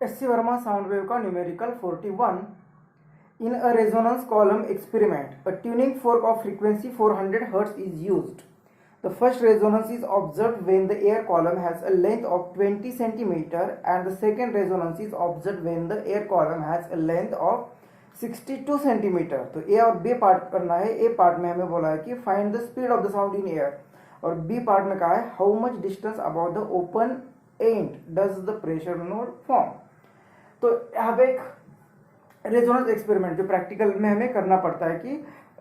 S C Verma sound wave का numerical 41. In a resonance column experiment, a tuning fork of frequency 400 Hz is used. The first resonance is observed when the air column has a length of 20 cm and the second resonance is observed when the air column has a length of 62 cm. तो ए और B part करना है. ए part में हमें बोला है कि find the speed of the sound in air, और बी पार्ट में कहा है how much distance about the open and does the pressure node form. तो यहाँ पे एक रेजोनेंस एक्सपेरिमेंट जो प्रैक्टिकल में हमें करना पड़ता है कि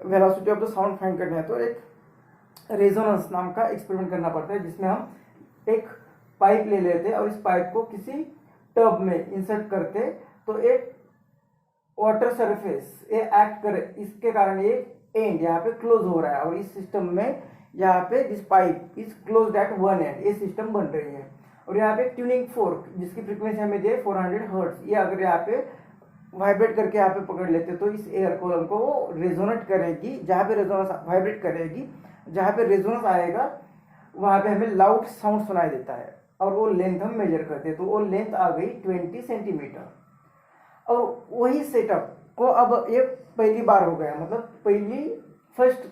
velocity of the sound find करना है, तो एक रेजोनेंस नाम का एक्सपेरिमेंट करना पड़ता है जिसमें हम एक पाइप ले लेते हैं और इस पाइप को किसी टब में इंसर्ट करते, तो एक वाटर सरफेस ये एक्ट करे, इसके कारण ये एंड यहाँ पे क्लोज हो रहा है और इस सिस्टम में यहाँ पे this pipe is closed eight one and, ये सिस्टम बन रही है. और यहाँ पे ट्यूनिंग फोर्क जिसकी फ्रीक्वेंसी हमें दे 400 हर्ट्ज, ये अगर यहाँ पे वाइब्रेट करके यहाँ पे पकड़ लेते तो इस एयर कॉलम को वो रेजोनेट करेगी. जहाँ पे रेजोनेंस वाइब्रेट करेगी, जहाँ पे रेजोनेंस आएगा वहाँ पे हमें लाउड साउंड सुनाई देता है और वो लेंथ हम मेजर करते हैं. तो वो लेंथ आ गई 20 सेंटीमीटर. और वही सेटअप को अब ये पहली बार हो गया, मतलब फर्स्ट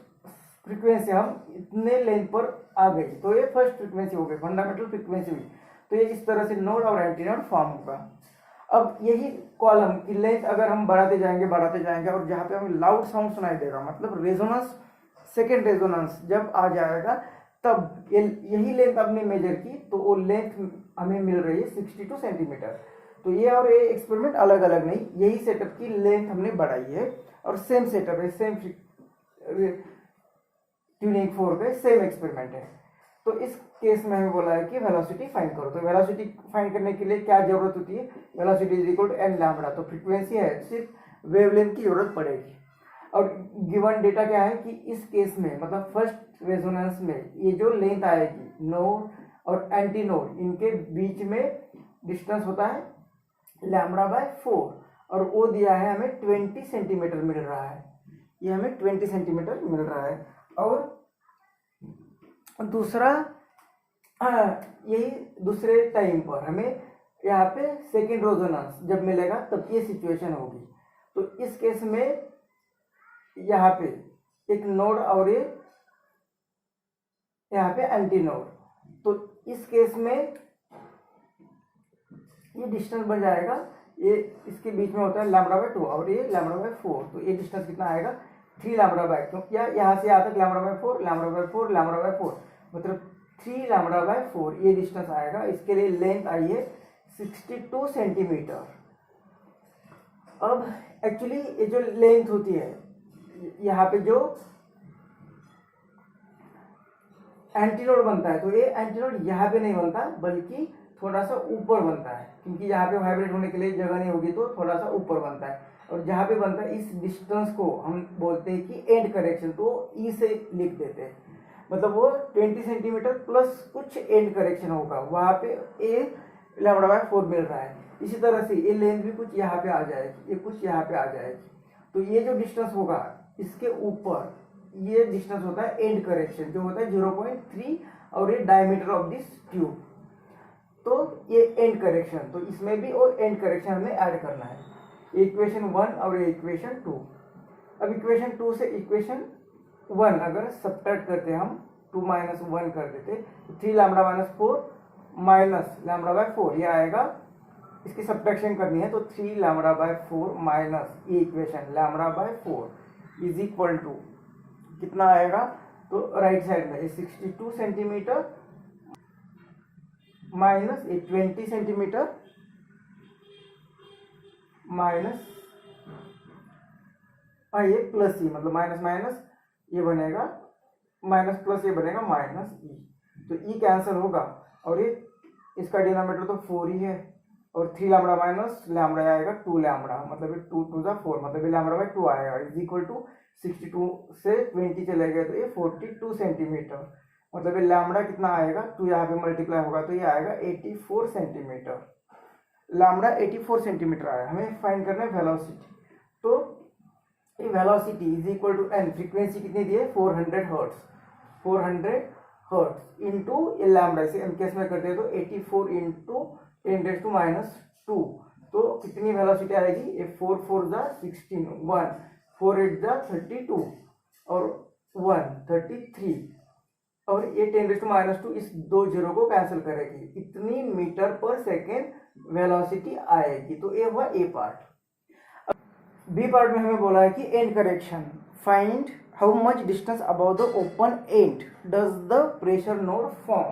फ्रीक्वेंसी हम इतने लेंथ पर आ गई, तो ये फर्स्ट फ्रीक्वेंसी हो गई, फंडामेंटल फ्रीक्वेंसी हुई. तो ये इस तरह से नोड और एंटी नोड फॉर्म होगा. अब यही कॉलम की लेंथ अगर हम बढ़ाते जाएंगे और जहाँ पे हमें लाउड साउंड सुनाई देगा, मतलब रेजोनेंस सेकेंड रेजोनेंस जब आ जाएगा तब यही लेंथ हमने मेजर की, तो वो लेंथ हमें मिल रही है 62 सेंटीमीटर. तो ये और ये एक्सपेरिमेंट अलग अलग नहीं, यही सेटअप की लेंथ हमने बढ़ाई है और सेम सेटअप है, सेम ट्यूनिंग फोर्क है, सेम एक्सपेरिमेंट है. तो इस केस में हमें बोला है कि वेलोसिटी फाइंड करो. तो वेलोसिटी फाइंड करने के लिए क्या जरूरत होती है, velocity is equal to n lambda. तो फ्रीक्वेंसी है, सिर्फ वेवलेंथ की जरूरत पड़ेगी. और गिवन डेटा क्या है कि इस केस में मतलब फर्स्ट रेजोनेंस में ये जो लेंथ आएगी नोड और एंटी नोड, इनके बीच में डिस्टेंस होता है लैम्बडा बाय 4 और वो दिया है हमें 20 सेंटीमीटर मिल रहा है. ये हमें 20 सेंटीमीटर मिल रहा है. और दूसरा यही दूसरे टाइम पर हमें यहाँ पे सेकेंड रेजोनेंस जब मिलेगा तब ये सिचुएशन होगी. तो इस केस में यहाँ पे एक नोड और ये यहाँ पे एंटी नोड, तो इस केस में ये डिस्टेंस बन जाएगा, ये इसके बीच में होता है लैम्बडा बाय 2 और ये लैम्बडा बाय 4. तो ये डिस्टेंस कितना आएगा 3 लैम्बडा बाय, क्योंकि यहाँ से आता है lambda by 4 lambda by 4 lambda by 4, मतलब 3 लैम्बडा बाय 4 ये डिस्टेंस आएगा. इसके लिए लेंथ आई है 62 सेंटीमीटर. अब एक्चुअली ये जो लेंथ होती है यहाँ पे जो एंटीनोड बनता है, तो ये एंटीनोड यहाँ पे नहीं बनता बल्कि थोड़ा सा ऊपर बनता है, क्योंकि यहाँ पे वाइब्रेट होने के लिए जगह नहीं होगी तो थोड़ा सा ऊपर बनता है. और जहाँ पे बनता है इस डिस्टेंस को हम बोलते हैं कि एंड करेक्शन, तो ई से लिख देते हैं, मतलब वो 20 सेंटीमीटर प्लस कुछ एंड करेक्शन होगा, वहाँ पे ए लैम्बडा बाय 4 मिल रहा है. इसी तरह से ये लेंथ भी कुछ यहाँ पे आ जाएगी, ये कुछ यहाँ पे आ जाएगी. तो ये जो डिस्टेंस होगा इसके ऊपर ये डिस्टेंस होता है एंड करेक्शन, जो होता है 0.3 और ये डायमीटर ऑफ दिस ट्यूब. तो ये एंड करेक्शन, तो इसमें भी और एंड करेक्शन हमें ऐड करना है. इक्वेशन 1 और ये इक्वेशन 2. अब इक्वेशन 2 से इक्वेशन 1 अगर सब्ट्रैक्ट करते हम 2 माइनस 1 कर देते, 3 लैम्बडा माइनस 4 माइनस लैम्बडा बाय 4 ये आएगा. इसकी सब्ट्रैक्शन करनी है तो 3 लैम्बडा बाय 4 माइनस ये equation lambda by 4 is equal to कितना आएगा, तो राइट साइड में 62 सेंटीमीटर माइनस 20 सेंटीमीटर माइनस ये प्लस ई, मतलब माइनस माइनस ये बनेगा माइनस प्लस ये बनेगा माइनस ई. तो ई कैंसिल होगा और ये इसका डिनोमिनेटर तो 4 ही है और 3 लैम्बडा माइनस लैम्बडा आएगा 2 लैम्बडा, मतलब ये 2 2 जा 4, मतलब ये लैम्बडा बाय 2 आएगा इज इक्वल टू 62 से 20 चले गए तो ये 42 सेंटीमीटर, मतलब ये लैम्बडा कितना आएगा 2 यहाँ पे मल्टीप्लाई होगा तो ये आएगा 84 सेंटीमीटर. लैम्बडा 84 सेंटीमीटर आया. हमें फाइंड करना है वेलोसिटी. तो ये velocity is equal to n, frequency कितनी दी है 400 हर्ट्ज, 400 हर्ट्ज इंटू ये लैम्बडा. इसे एम केस में करते हैं तो 84 इंटू 10 टू माइनस 2, तो कितनी वेलोसिटी आएगी, ये 4 4 जा 16, 1 4 8 जा 32 और 1 33 और ये 10⁻², इस 2 जीरो को कैंसिल करेगी, इतनी मीटर पर सेकेंड वेलोसिटी आएगी। तो ये हुआ ए पार्ट। बी पार्ट में हमें बोला है कि and correction, find how much distance about the open and does the pressure node form.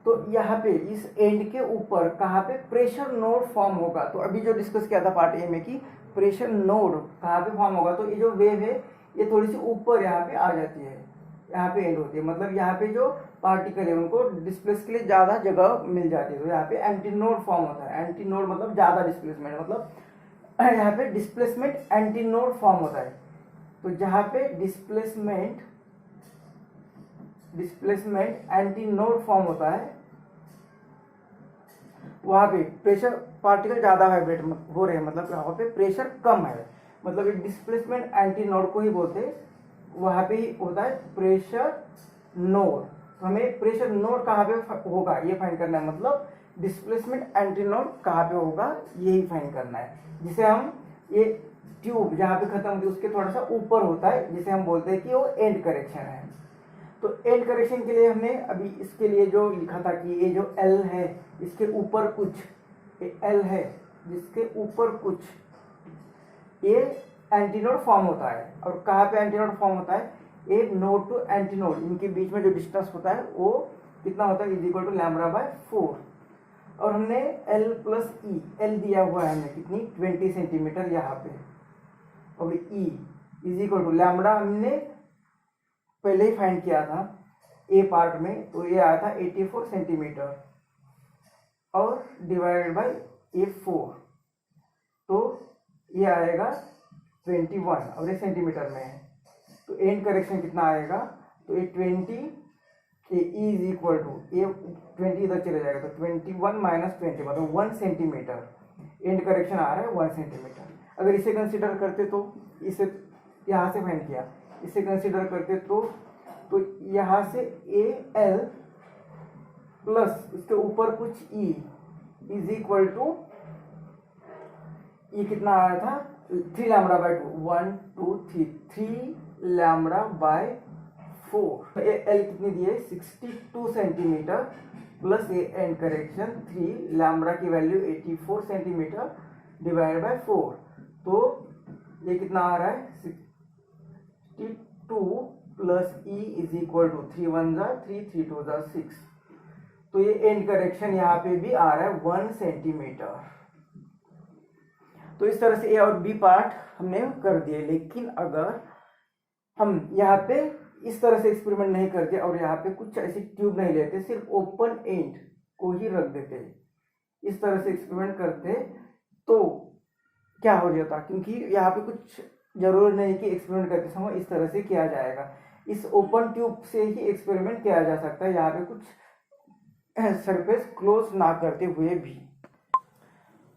तो यहाँ पे इस एंड के ऊपर कहाँ पे प्रेशर नोड फॉर्म होगा। तो अभी जो डिस्कस किया था पार्ट ए में कि प्रेशर नोड कहाँ पे फॉर्म होगा, तो ये जो वेव है ये थोड़ी सी ऊपर यहाँ पे आ जाती है, यहाँ पे एंड होती है, मतलब यहाँ पे जो पार्टिकल है उनको डिस्प्लेस के लिए ज़्यादा जगह मिल जाती है। तो यहाँ पे एंटी नोड फॉर्म होता है, एंटी नोड मतलब ज़्यादा डिस्प्लेसमेंट, मतलब यहाँ पे डिस्प्लेसमेंट एंटी नोड फॉर्म होता है। तो जहाँ पे डिस्प्लेसमेंट एंटी नोड फॉर्म होता है वहाँ पे प्रेशर पार्टिकल ज़्यादा वाइब्रेट हो रहे हैं, मतलब वहाँ पे प्रेशर कम है, मतलब एक डिस्प्लेसमेंट एंटी नोड को ही बोलते हैं, वहाँ पे ही होता है प्रेशर नोड। तो हमें प्रेशर नोड कहाँ पे होगा ये फाइंड करना है, मतलब डिस्प्लेसमेंट एंटी नोड कहाँ पे होगा यही फाइंड करना है, जिसे हम ये ट्यूब जहाँ पे खत्म होती है उसके थोड़ा सा ऊपर होता है, जिसे हम बोलते हैं कि वो एंड करेक्शन है। तो एंड करेक्शन के लिए हमने अभी इसके लिए जो लिखा था कि ये जो एल है इसके ऊपर कुछ, ये एल है जिसके ऊपर कुछ ये एंटीनोड फॉर्म होता है। और कहाँ पे एंटीनोड फॉर्म होता है, एक नोड टू एंटीनोड इनके बीच में जो डिस्टेंस होता है वो कितना होता है, इज इक्वल टू λ/4। और हमने L प्लस ई, एल दिया हुआ है हमें कितनी 20 सेंटीमीटर यहाँ पे, और e is equal to lambda हमने पहले ही फाइंड किया था ए पार्ट में, तो ये आया था 84 सेंटीमीटर और डिवाइडेड बाय ए 4, तो ये आएगा 21 और ये सेंटीमीटर में है। तो एंड करेक्शन कितना आएगा, तो ये 20 ए इज इक्वल टू ये 20 इधर चले जाएगा, तो 21 माइनस 20 मतलब 1 सेंटीमीटर एंड करेक्शन आ रहा है 1 सेंटीमीटर। अगर इसे कंसिडर करते तो इसे यहाँ से फाइंड किया, इसे कंसिडर करते तो यहाँ से ए एल प्लस इसके ऊपर कुछ ई इज इक्वल टू, ये कितना आया था 3 λ/2, 1 2 3 λ/4। एल कितनी दी है 62 centimetre plus a end correction 3 lambda की वैल्यू 84 सेंटीमीटर डिवाइड बाय 4, तो ये कितना आ रहा है 62 plus e is equal to 3 1 जा 3 3 2 जा 6। तो ये एंड करेक्शन यहाँ पे भी आ रहा है 1 सेंटीमीटर। तो इस तरह से ए और बी पार्ट हमने कर दिए। लेकिन अगर हम यहाँ पे इस तरह से एक्सपेरिमेंट नहीं करते और यहाँ पे कुछ ऐसी ट्यूब नहीं लेते, सिर्फ ओपन एंड को ही रख देते, इस तरह से एक्सपेरिमेंट करते, तो क्या हो जाता, क्योंकि यहाँ पे कुछ जरूरी नहीं कि एक्सपेरिमेंट करते समय इस तरह से किया जाएगा, इस ओपन ट्यूब से ही एक्सपेरिमेंट किया जा सकता है, यहाँ पे कुछ सरफेस क्लोज ना करते हुए भी।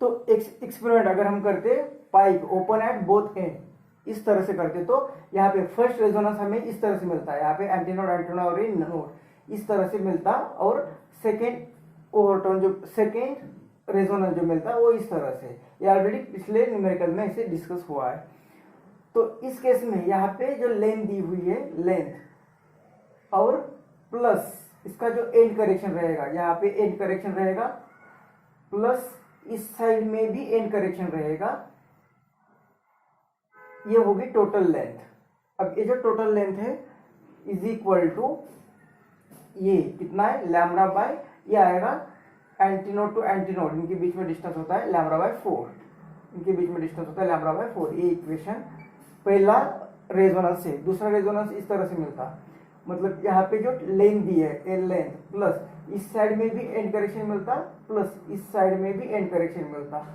तो एक्सपेरिमेंट अगर हम करते pipe open at both and इस तरह से करते, तो यहाँ पे फर्स्ट रेजोनेंस हमें इस तरह से मिलता है, यहाँ पे एंटीनोड एंटीनोड और नोड इस तरह से मिलता, और सेकेंड ओवरटोन जो सेकेंड रेजोनेंस जो मिलता है वो इस तरह से, ये ऑलरेडी पिछले न्यूमेरिकल में इसे डिस्कस हुआ है। तो इस केस में यहाँ पे जो लेंथ दी हुई है, लेंथ और प्लस इसका जो एंड करेक्शन रहेगा, यहाँ पे एंड करेक्शन रहेगा प्लस इस साइड में भी एंड करेक्शन रहेगा, ये होगी टोटल लेंथ। अब ये जो टोटल लेंथ है इज इक्वल टू ये कितना है λ/, ये आएगा एंटीनोड टू एंटीनोड इनके बीच में डिस्टेंस होता है λ/4, इनके बीच में डिस्टेंस होता है λ/4। ये इक्वेशन पहला रेजोनेंस से, दूसरा रेजोनेंस इस तरह से मिलता, मतलब यहाँ पे जो लेंथ दी है एल लेंथ प्लस इस साइड में भी एंड करेक्शन मिलता प्लस इस साइड में भी एंड करेक्शन मिलता,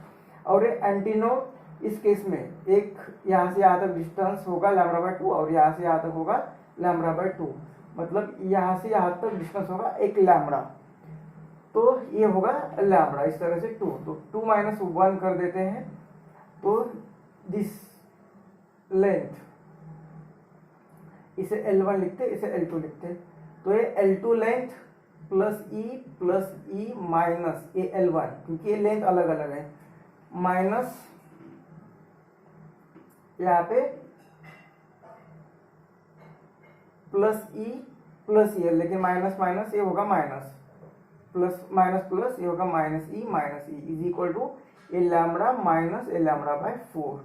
और ये एंटीनोड इस केस में एक यहाँ से यहाँ तक डिस्टेंस होगा λ/2 और यहाँ से यहाँ तक होगा λ/2, मतलब यहाँ से यहाँ तक डिस्टेंस होगा एक लैम्ब्डा, तो ये होगा लैम्ब्डा इस तरह से 2, तो 2 माइनस 1 कर देते हैं, तो दिस लेंथ इसे L1 लिखते, इसे L2 लिखते, तो ये L2 length plus E minus ये L1, क्योंकि ये लेंथ अलग अलग है, माइनस यहाँ पे प्लस ई प्लस ई, लेकिन माइनस माइनस ये होगा माइनस, प्लस माइनस प्लस ये होगा minus e is equal to a lambda minus a lambda by 4।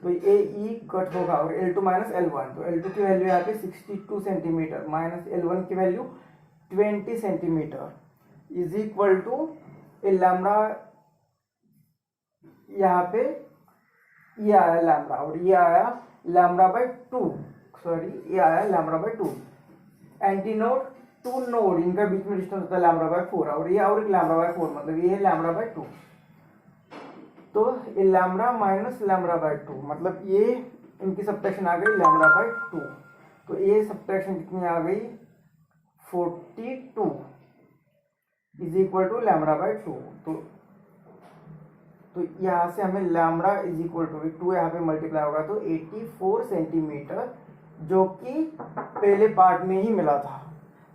तो ए ई कट होगा और L2 माइनस L1, तो L2 की वैल्यू यहाँ पे 62 सेंटीमीटर माइनस L1 की value 20 centimetre is equal to a lambda, यहाँ पे ये आया लैम्बडा और ये आया लैम्बडा बाय 2, सॉरी ये आया lambda by 2। Antinode to node इनका बीच में डिस्टेंस होता है लैम्बडा बाय 4 और ये और एक लैम्बडा बाय 4, मतलब ये है लैम्बडा बाय 2। तो ये लैम्बडा माइनस लैम्बडा बाय 2, मतलब ये इनकी सब्ट्रैक्शन आ गई लैम्बडा बाय 2। तो ये सब्ट्रैक्शन कितनी आ गई 42 is equal to lambda by 2। तो यहाँ से हमें लैम्बडा इज इक्वल टू 2 यहाँ पे मल्टीप्लाई होगा तो 84 सेंटीमीटर, जो कि पहले पार्ट में ही मिला था।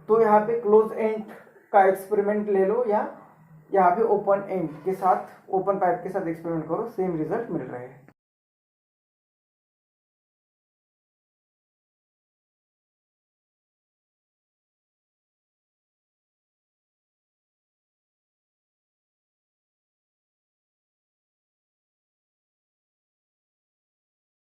तो यहाँ पे क्लोज एंड का एक्सपेरिमेंट ले लो या यहाँ पे ओपन एंड के साथ, ओपन पाइप के साथ एक्सपेरिमेंट करो, सेम रिजल्ट मिल रहे हैं।